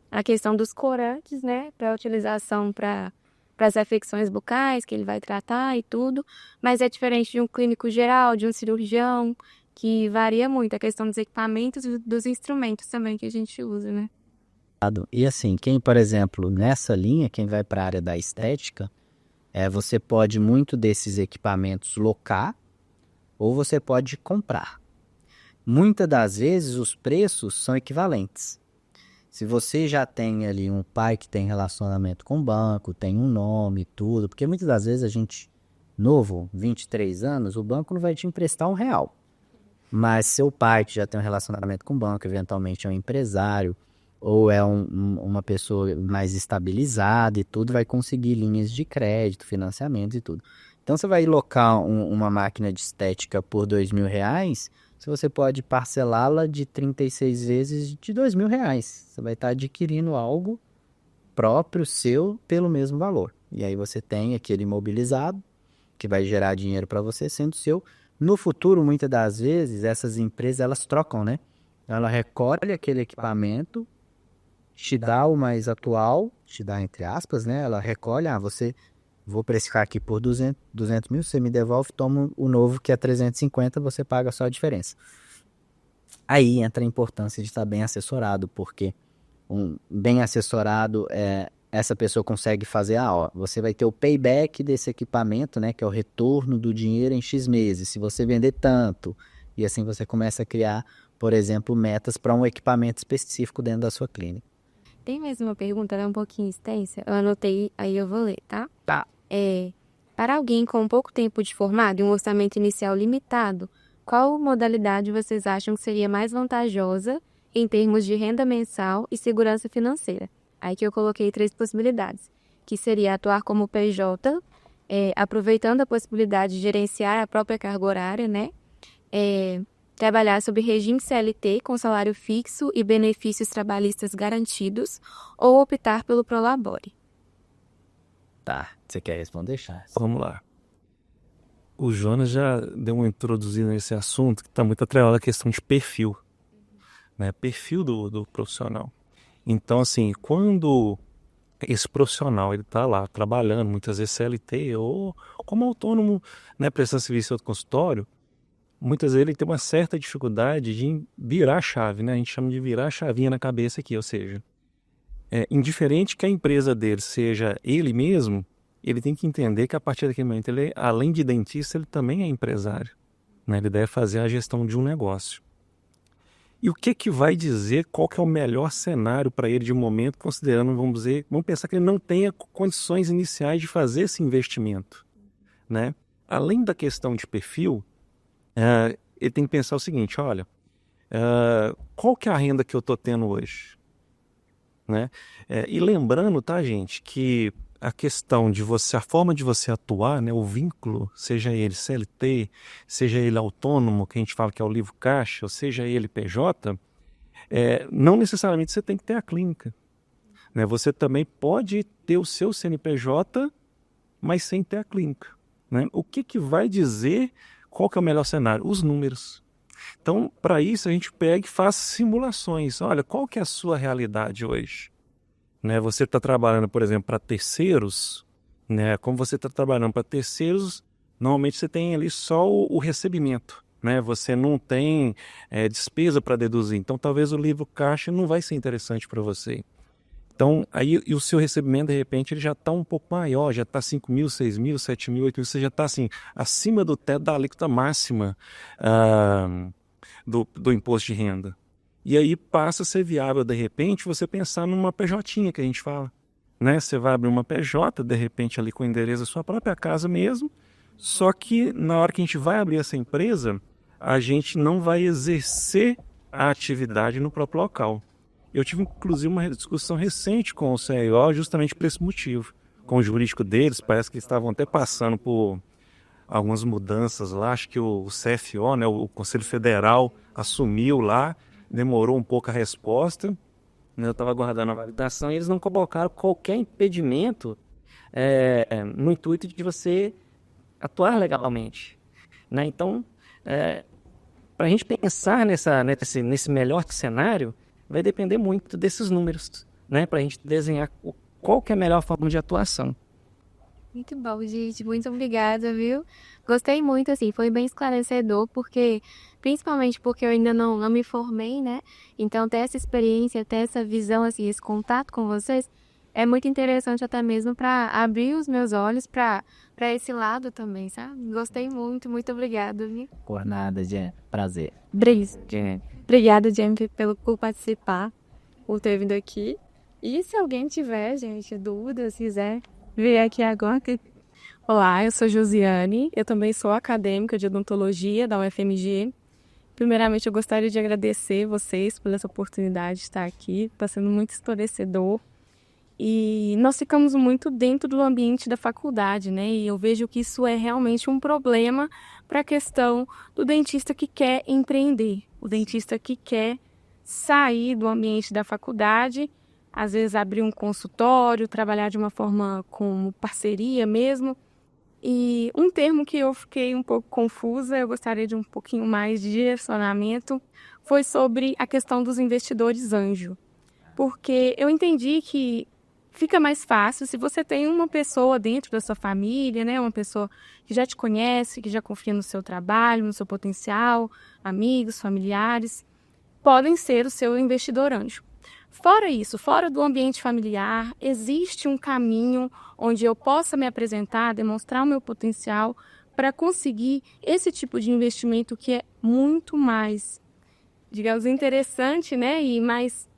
a questão dos corantes, né, para utilização para as afecções bucais que ele vai tratar e tudo, mas é diferente de um clínico geral, de um cirurgião, que varia muito a questão dos equipamentos e dos instrumentos também que a gente usa, né. E assim, quem, por exemplo, nessa linha, quem vai para a área da estética, você pode muito desses equipamentos locar ou você pode comprar. Muitas das vezes os preços são equivalentes. Se você já tem ali um pai que tem relacionamento com o banco, tem um nome, tudo, porque muitas das vezes a gente, novo, 23 anos, o banco não vai te emprestar R$1. Mas seu pai que já tem um relacionamento com o banco, eventualmente é um empresário, ou é uma pessoa mais estabilizada e tudo, vai conseguir linhas de crédito, financiamento e tudo. Então você vai locar uma máquina de estética por R$2.000, se você pode parcelá-la de 36 vezes de R$2.000. Você vai estar adquirindo algo próprio seu pelo mesmo valor. E aí você tem aquele imobilizado que vai gerar dinheiro para você sendo seu. No futuro, muitas das vezes, essas empresas elas trocam, né? Ela recolhe aquele equipamento, te dá o mais atual, te dá entre aspas, né? Ela recolhe, vou precificar aqui por 200 mil, você me devolve, toma o novo que é 350, você paga só a diferença. Aí entra a importância de estar bem assessorado, porque bem assessorado, essa pessoa consegue fazer, você vai ter o payback desse equipamento, né, que é o retorno do dinheiro em X meses, se você vender tanto, e assim você começa a criar, por exemplo, metas para um equipamento específico dentro da sua clínica. Tem mais uma pergunta, ela é um pouquinho extensa, eu anotei, aí eu vou ler, tá? Tá. Para alguém com pouco tempo de formado e um orçamento inicial limitado, qual modalidade vocês acham que seria mais vantajosa em termos de renda mensal e segurança financeira? Aí que eu coloquei 3 possibilidades, que seria atuar como PJ, aproveitando a possibilidade de gerenciar a própria carga horária, né? Trabalhar sob regime CLT com salário fixo e benefícios trabalhistas garantidos, ou optar pelo Prolabore. Tá, você quer responder, Charles? Vamos lá. O Jonas já deu uma introduzida nesse assunto que está muito atrelado à questão de perfil, né? Perfil do profissional. Então, assim, quando esse profissional ele está lá trabalhando, muitas vezes CLT ou como autônomo, né, prestando serviço em outro consultório, muitas vezes ele tem uma certa dificuldade de virar a chave, né? A gente chama de virar a chavinha na cabeça aqui, ou seja, indiferente que a empresa dele seja ele mesmo, ele tem que entender que a partir daquele momento, ele, além de dentista, ele também é empresário, né? Ele deve fazer a gestão de um negócio. E o que vai dizer qual que é o melhor cenário para ele de momento, considerando, vamos pensar que ele não tenha condições iniciais de fazer esse investimento, né? Além da questão de perfil, ele tem que pensar o seguinte, olha, qual que é a renda que eu estou tendo hoje? Né? E lembrando, tá, gente, que a questão de a forma de você atuar, né, o vínculo, seja ele CLT, seja ele autônomo, que a gente fala que é o livro caixa, ou seja ele PJ, não necessariamente você tem que ter a clínica, né? Você também pode ter o seu CNPJ, mas sem ter a clínica, né? O que vai dizer qual que é o melhor cenário? Os números. Então, para isso, a gente pega e faz simulações. Olha, qual que é a sua realidade hoje? Né? Você está trabalhando, por exemplo, para terceiros, né? Como você está trabalhando para terceiros, normalmente você tem ali só o recebimento, né? Você não tem despesa para deduzir. Então, talvez o livro caixa não vai ser interessante para você. Então, aí e o seu recebimento, de repente, ele já está um pouco maior, já está 5 mil, 6 mil, 7 mil, 8 mil, você já está assim, acima do teto da alíquota máxima do imposto de renda. E aí passa a ser viável, de repente, você pensar numa PJ que a gente fala, né? Você vai abrir uma PJ, de repente, ali com o endereço da sua própria casa mesmo, só que na hora que a gente vai abrir essa empresa, a gente não vai exercer a atividade no próprio local. Eu tive, inclusive, uma discussão recente com o CIO justamente por esse motivo. Com o jurídico deles, parece que eles estavam até passando por algumas mudanças lá. Acho que o CFO, né, o Conselho Federal, assumiu lá, demorou um pouco a resposta. Eu estava aguardando a validação e eles não colocaram qualquer impedimento no intuito de você atuar legalmente, né? Então, para a gente pensar nesse melhor cenário, vai depender muito desses números, né? Para a gente desenhar qual que é a melhor forma de atuação. Muito bom, gente. Muito obrigada, viu? Gostei muito, assim, foi bem esclarecedor, principalmente porque eu ainda não me formei, né? Então, ter essa experiência, ter essa visão, assim, esse contato com vocês é muito interessante até mesmo para abrir os meus olhos para esse lado também, sabe? Gostei muito, muito obrigada, viu? Por nada, Jen. Prazer. Obrigada, Jennifer, por participar, por ter vindo aqui. E se alguém tiver, gente, dúvidas, quiser vir aqui agora. Olá, eu sou Josiane, eu também sou acadêmica de odontologia da UFMG. Primeiramente, eu gostaria de agradecer vocês por essa oportunidade de estar aqui, está sendo muito esclarecedor. E nós ficamos muito dentro do ambiente da faculdade, né? E eu vejo que isso é realmente um problema para a questão do dentista que quer empreender, o dentista que quer sair do ambiente da faculdade, às vezes abrir um consultório, trabalhar de uma forma como parceria mesmo, E um termo que eu fiquei um pouco confusa, eu gostaria de um pouquinho mais de direcionamento, foi sobre a questão dos investidores anjo. Porque eu entendi que fica mais fácil se você tem uma pessoa dentro da sua família, né? Uma pessoa que já te conhece, que já confia no seu trabalho, no seu potencial, amigos, familiares, podem ser o seu investidor anjo. Fora isso, fora do ambiente familiar, existe um caminho onde eu possa me apresentar, demonstrar o meu potencial para conseguir esse tipo de investimento que é muito mais, digamos, interessante, né? E mais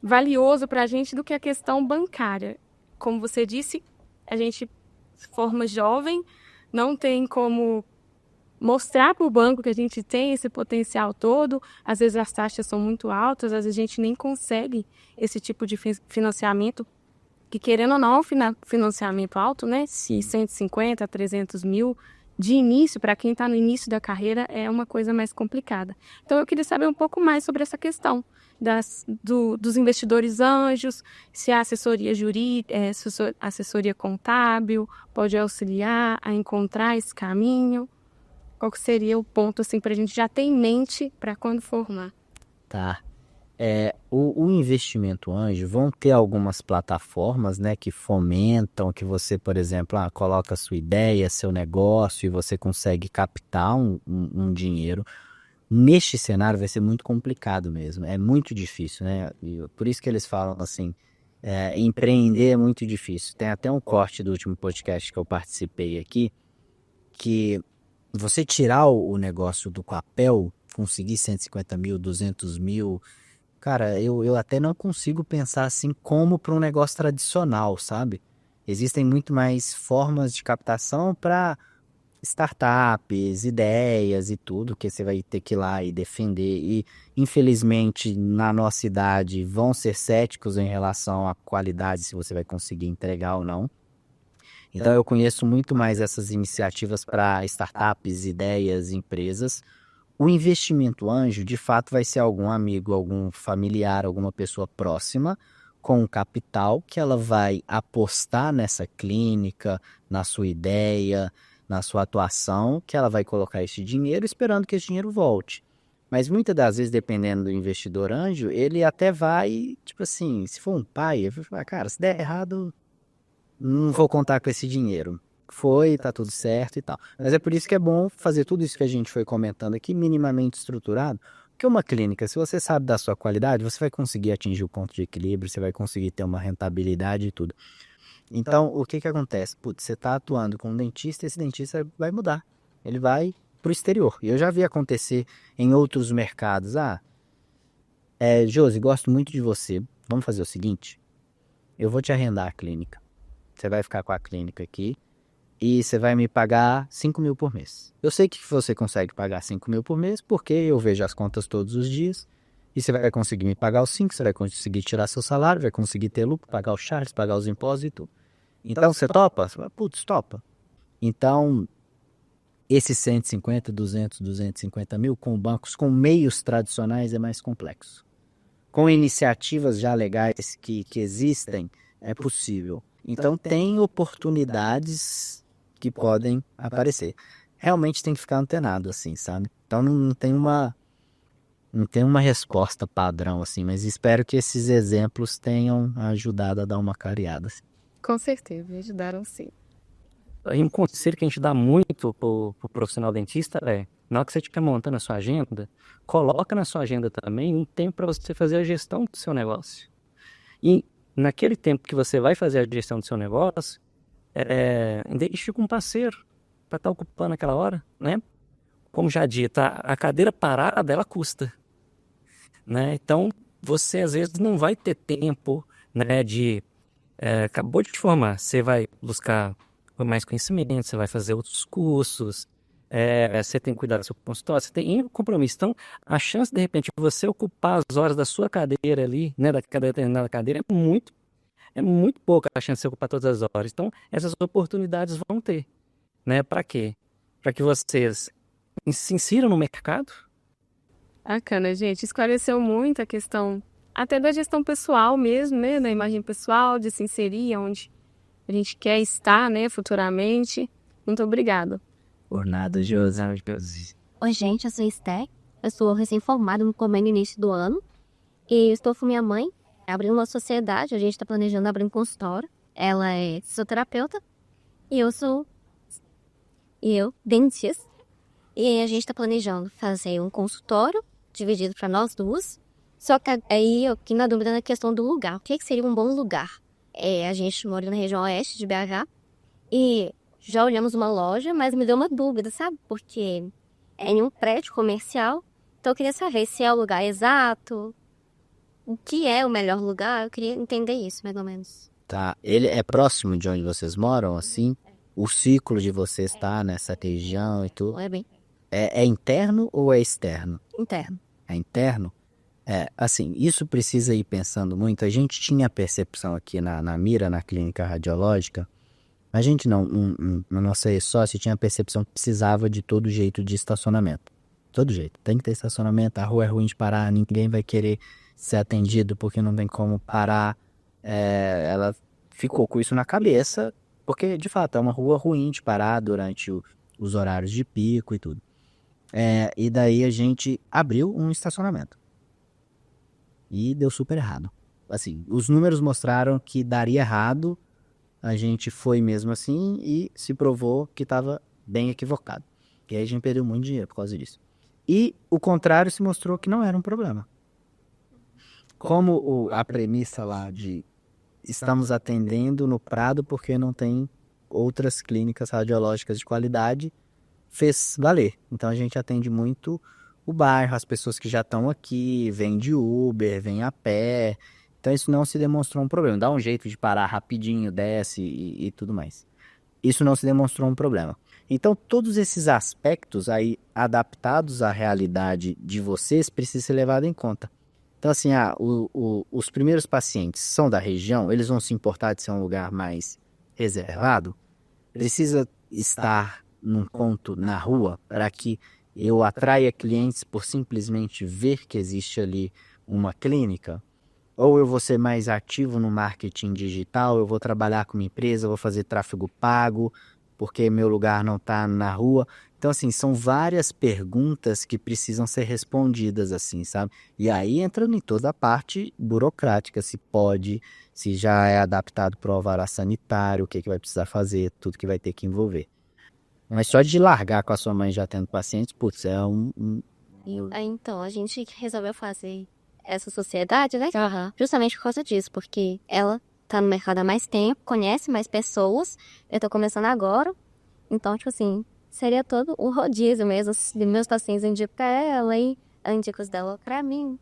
valioso para a gente do que a questão bancária. Como você disse, a gente se forma jovem, não tem como mostrar para o banco que a gente tem esse potencial todo. Às vezes as taxas são muito altas, às vezes a gente nem consegue esse tipo de financiamento, que querendo ou não, é um financiamento alto, né? Se 150 a 300 mil de início, para quem está no início da carreira, é uma coisa mais complicada. Então eu queria saber um pouco mais sobre essa questão dos investidores anjos, se a assessoria jurídica, assessoria contábil pode auxiliar a encontrar esse caminho. Qual que seria o ponto assim, para a gente já ter em mente para quando formar? Tá. O investimento anjo, vão ter algumas plataformas, né, que fomentam que você, por exemplo, coloca a sua ideia, seu negócio e você consegue captar um dinheiro. Neste cenário vai ser muito complicado mesmo, é muito difícil, né? Por isso que eles falam assim, empreender é muito difícil. Tem até um corte do último podcast que eu participei aqui, que você tirar o negócio do papel, conseguir 150 mil, 200 mil, cara, eu até não consigo pensar assim como para um negócio tradicional, sabe? Existem muito mais formas de captação para startups, ideias e tudo, que você vai ter que ir lá e defender. E, infelizmente, na nossa idade, vão ser céticos em relação à qualidade, se você vai conseguir entregar ou não. Então, eu conheço muito mais essas iniciativas para startups, ideias, empresas. O investimento anjo, de fato, vai ser algum amigo, algum familiar, alguma pessoa próxima com capital que ela vai apostar nessa clínica, na sua ideia, na sua atuação, que ela vai colocar esse dinheiro esperando que esse dinheiro volte. Mas muitas das vezes, dependendo do investidor anjo, ele até vai, tipo assim, se for um pai, ele vai falar, cara, se der errado, não vou contar com esse dinheiro. Foi, tá tudo certo e tal. Mas é por isso que é bom fazer tudo isso que a gente foi comentando aqui minimamente estruturado, porque uma clínica, se você sabe da sua qualidade, você vai conseguir atingir o ponto de equilíbrio, você vai conseguir ter uma rentabilidade e tudo. Então, o que acontece? Putz, você está atuando com um dentista, esse dentista vai mudar. Ele vai para o exterior. E eu já vi acontecer em outros mercados. Josi, gosto muito de você. Vamos fazer o seguinte? Eu vou te arrendar a clínica. Você vai ficar com a clínica aqui e você vai me pagar 5 mil por mês. Eu sei que você consegue pagar 5 mil por mês porque eu vejo as contas todos os dias. E você vai conseguir me pagar os 5, você vai conseguir tirar seu salário, vai conseguir ter lucro, pagar os charges, pagar os impostos e tudo. Então, você topa? Você fala, putz, topa. Então, esses 150, 200, 250 mil com bancos, com meios tradicionais é mais complexo. Com iniciativas já legais que existem, é possível. Então, tem oportunidades que podem aparecer. Realmente tem que ficar antenado, assim, sabe? Então, não tem uma resposta padrão, assim, mas espero que esses exemplos tenham ajudado a dar uma clareada, assim. Com certeza, me ajudaram sim. Aí um conselho que a gente dá muito pro profissional dentista na hora que você estiver montando a sua agenda, coloca na sua agenda também um tempo para você fazer a gestão do seu negócio. E naquele tempo que você vai fazer a gestão do seu negócio, deixe com um parceiro para estar ocupando aquela hora, né? Como já dito, a cadeira parada, ela custa, né? Então, você às vezes não vai ter tempo, né, acabou de te formar, você vai buscar mais conhecimento, você vai fazer outros cursos, você tem que cuidar do seu consultório, você tem compromisso. Então, a chance, de repente, de você ocupar as horas da sua cadeira ali, né, daquela determinada cadeira, é muito pouca a chance de você ocupar todas as horas. Então, essas oportunidades vão ter, né? Para quê? Para que vocês se insiram no mercado. Bacana, gente. Esclareceu muito a questão, até da gestão pessoal mesmo, né? Da imagem pessoal, de se inserir onde a gente quer estar, né, futuramente. Muito obrigada. Por nada, Josi. Oi, gente, eu sou Esté. Eu sou recém-formada no início do ano. E estou com minha mãe, abrindo uma sociedade. A gente está planejando abrir um consultório. Ela é fisioterapeuta e eu, dentista. E a gente está planejando fazer um consultório dividido para nós duas. Só que aí eu fiquei na dúvida na questão do lugar. O que seria um bom lugar? A gente mora na região oeste de BH e já olhamos uma loja, mas me deu uma dúvida, sabe? Porque é em um prédio comercial. Então eu queria saber se é o lugar exato, o que é o melhor lugar. Eu queria entender isso, mais ou menos. Tá, ele é próximo de onde vocês moram, assim? O ciclo de vocês está nessa região e tudo? É bem É interno ou é externo? interno. É interno? Assim, isso precisa ir pensando muito. A gente tinha a percepção aqui na Mira, na clínica radiológica, a gente não, na nossa sócia tinha a percepção que precisava de todo jeito de estacionamento. Todo jeito, tem que ter estacionamento, a rua é ruim de parar, ninguém vai querer ser atendido porque não tem como parar. Ela ficou com isso na cabeça, porque de fato é uma rua ruim de parar durante os horários de pico e tudo. E daí a gente abriu um estacionamento. E deu super errado. Assim, os números mostraram que daria errado, a gente foi mesmo assim e se provou que estava bem equivocado. E aí a gente perdeu muito dinheiro por causa disso. E o contrário se mostrou que não era um problema. Como a premissa lá de estamos atendendo no Prado porque não tem outras clínicas radiológicas de qualidade, fez valer. Então a gente atende muito o bairro, as pessoas que já estão aqui, vêm de Uber, vêm a pé. Então isso não se demonstrou um problema. Dá um jeito de parar rapidinho, desce e tudo mais. Isso não se demonstrou um problema. Então todos esses aspectos aí adaptados à realidade de vocês precisam ser levados em conta. Então assim, os primeiros pacientes são da região, eles vão se importar de ser um lugar mais reservado? Precisa estar num ponto na rua para que eu atraia clientes por simplesmente ver que existe ali uma clínica? Ou eu vou ser mais ativo no marketing digital, eu vou trabalhar com uma empresa, eu vou fazer tráfego pago, porque meu lugar não está na rua. Então, assim, são várias perguntas que precisam ser respondidas, assim, sabe? E aí entra em toda a parte burocrática, se pode, se já é adaptado para o alvará sanitário, o que vai precisar fazer, tudo que vai ter que envolver. Mas só de largar com a sua mãe já tendo pacientes, putz, é Então, a gente resolveu fazer essa sociedade, né? Justamente por causa disso, porque ela tá no mercado há mais tempo, conhece mais pessoas, eu tô começando agora, então, tipo assim, seria todo o rodízio mesmo, de meus pacientes indicam pra ela e indica os dela pra mim.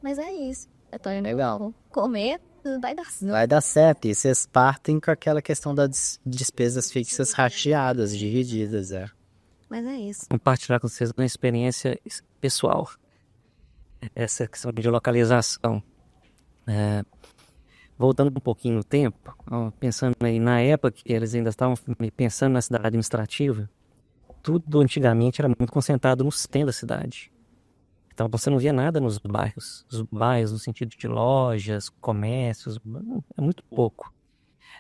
Mas é isso, eu tô indo legal. Comer, vai dar certo. Vai dar certo, e vocês partem com aquela questão das despesas fixas rateadas, divididas, Mas é isso. Compartilhar com vocês uma experiência pessoal. Essa questão de localização. Voltando um pouquinho no tempo, pensando aí na época que eles ainda estavam pensando na cidade administrativa, tudo antigamente era muito concentrado no centro da cidade. Então você não via nada nos bairros. Os bairros no sentido de lojas, comércios, é muito pouco.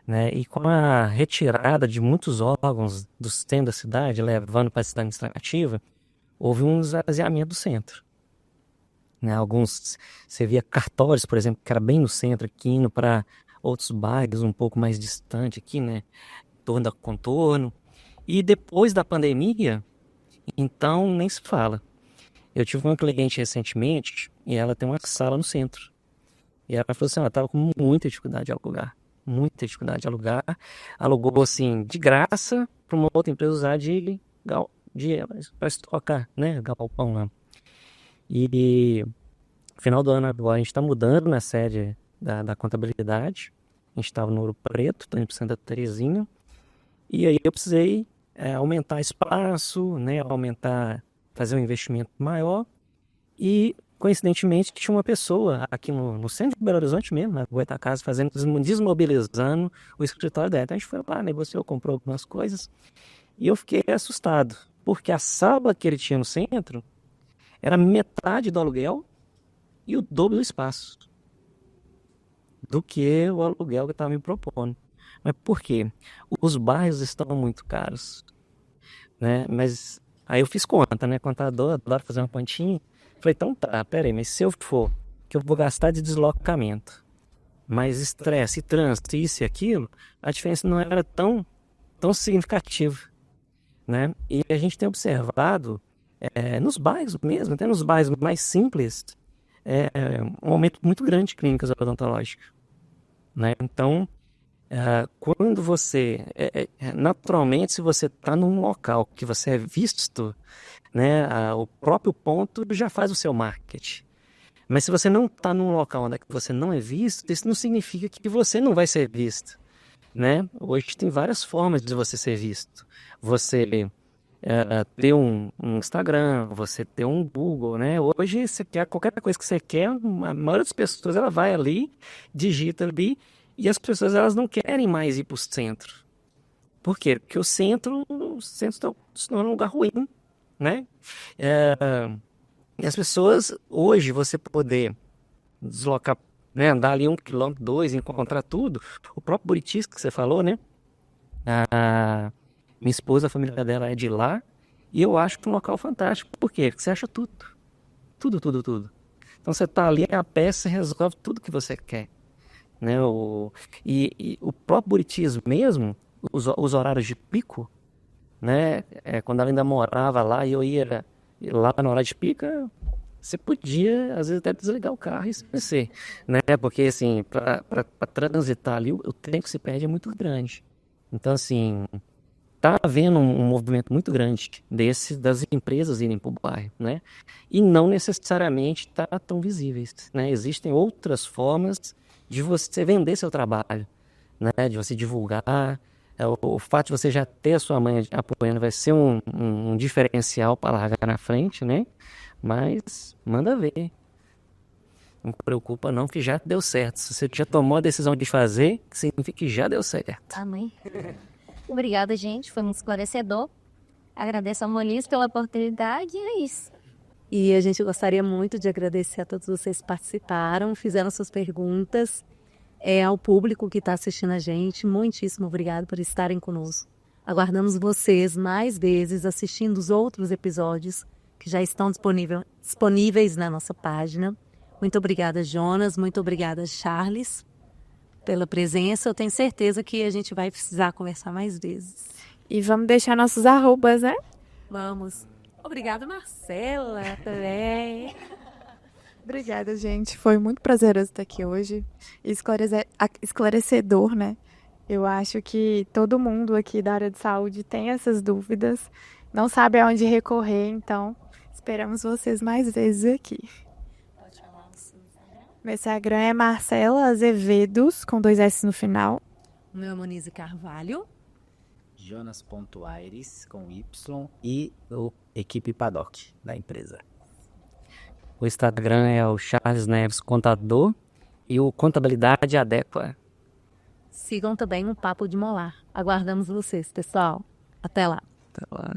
Né? E com a retirada de muitos órgãos do centro da cidade, levando para a cidade administrativa, houve um esvaziamento do centro. Né? Alguns, você via cartórios, por exemplo, que era bem no centro, aqui indo para outros bairros um pouco mais distante aqui, né? Em torno da Contorno. E depois da pandemia, então nem se fala. Eu tive uma cliente recentemente e ela tem uma sala no centro. E ela falou assim, ela estava com muita dificuldade de alugar. Muita dificuldade de alugar. Alugou assim de graça para uma outra empresa usar para estocar, né? Galpão lá. E no final do ano agora a gente está mudando na sede da contabilidade. A gente estava no Ouro Preto, estamos indo para Santa Terezinha. E aí eu precisei aumentar espaço, né? Fazer um investimento maior. E coincidentemente tinha uma pessoa aqui no centro de Belo Horizonte mesmo, na Goitacazes, desmobilizando o escritório dela. Então a gente foi lá, negociou, comprou algumas coisas. E eu fiquei assustado, porque a sala que ele tinha no centro era metade do aluguel e o dobro do espaço do que o aluguel que estava me propondo. Mas por quê? Os bairros estão muito caros, né? Mas aí eu fiz conta, né? Contador, adoro fazer uma continha. Falei, então tá, peraí, mas se eu for, que eu vou gastar de deslocamento, mais estresse, trânsito, isso e aquilo, a diferença não era tão significativa, né? E a gente tem observado, nos bairros mesmo, até nos bairros mais simples, um aumento muito grande de clínicas odontológicas, né? Então, quando você, naturalmente, se você está num local que você é visto, né, o próprio ponto já faz o seu marketing. Mas se você não está num local onde você não é visto, isso não significa que você não vai ser visto, né? Hoje tem várias formas de você ser visto. Você ter um Instagram, você ter um Google, né? Hoje você quer qualquer coisa que você quer, a maioria das pessoas ela vai ali, digita ali, e as pessoas elas não querem mais ir para o centro. Por quê? Porque o centro se torna um lugar ruim, né? E as pessoas, hoje, você poder deslocar, né, andar ali 1 quilômetro, 2, encontrar tudo. O próprio Buritis que você falou, né? Minha esposa, a família dela é de lá. E eu acho que é um local fantástico. Por quê? Porque você acha tudo. Tudo, tudo, tudo. Então você tá ali a pé, você resolve tudo que você quer, né? E o próprio Buritis mesmo, os horários de pico, né? Quando ela ainda morava lá e eu ia lá na hora de pica, você podia, às vezes, até desligar o carro e esquecer, né? Porque, assim, para transitar ali, o tempo que se perde é muito grande. Então, assim, tá havendo um movimento muito grande das empresas irem para o bairro, né? E não necessariamente tá tão visíveis, né? Existem outras formas de você vender seu trabalho, né? De você divulgar. O fato de você já ter a sua mãe apoiando vai ser um diferencial para largar na frente, né? Mas manda ver. Não se preocupa não, que já deu certo. Se você já tomou a decisão de fazer, significa que já deu certo. Amém. Obrigada, gente. Foi muito esclarecedor. Agradeço a Moniz pela oportunidade e é isso. E a gente gostaria muito de agradecer a todos vocês que participaram, fizeram suas perguntas. Ao público que está assistindo a gente, muitíssimo obrigado por estarem conosco. Aguardamos vocês mais vezes assistindo os outros episódios que já estão disponíveis na nossa página. Muito obrigada, Jonas. Muito obrigada, Charles, pela presença. Eu tenho certeza que a gente vai precisar conversar mais vezes. E vamos deixar nossos arrobas, né? Vamos. Obrigada, Marcela, também. Obrigada, gente. Foi muito prazeroso estar aqui hoje. Esclarecedor, né? Eu acho que todo mundo aqui da área de saúde tem essas dúvidas, não sabe aonde recorrer, então esperamos vocês mais vezes aqui. Pode falar o seu Instagram? Meu Instagram é Marcela Azevedos, com 2 S no final. O meu é Monize Carvalho. Jonas.aires, com Y, e o Equipe Paddock, da empresa. O Instagram é o Charles Neves Contador e o Contabilidade Adequa. Sigam também o Papo de Molar. Aguardamos vocês, pessoal. Até lá. Até lá.